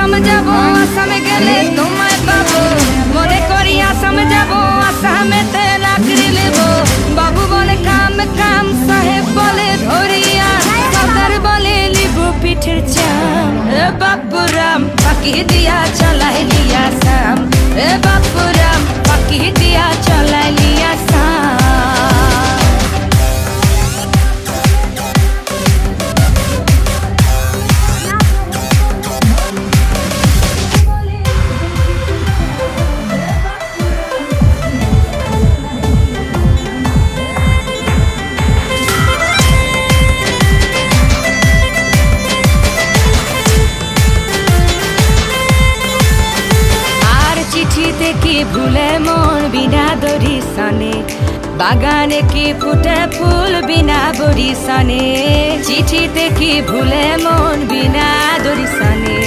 আসাম যাব আসামে গেলে তোমায় পাবো মনে করি আসাম যাব আসামেতে চাকরি নেব বাবু বলে কাম কাম সাহেব বলে ধরিয়া সরকার বলে লিব পিঠের চাম এ বাপুরাম পাকি দিয়া চলাই লিয়া সাম এ বাপুরাম পাকি দিয়া চলাই লিয়া সাম চিঠিতে কি ভুলে মন বিনা দরিশনে বাগানে কি ফুটে ফুল বিনা বরিশনে চিঠিতে কি ভুলে মন বিনা দরিশনে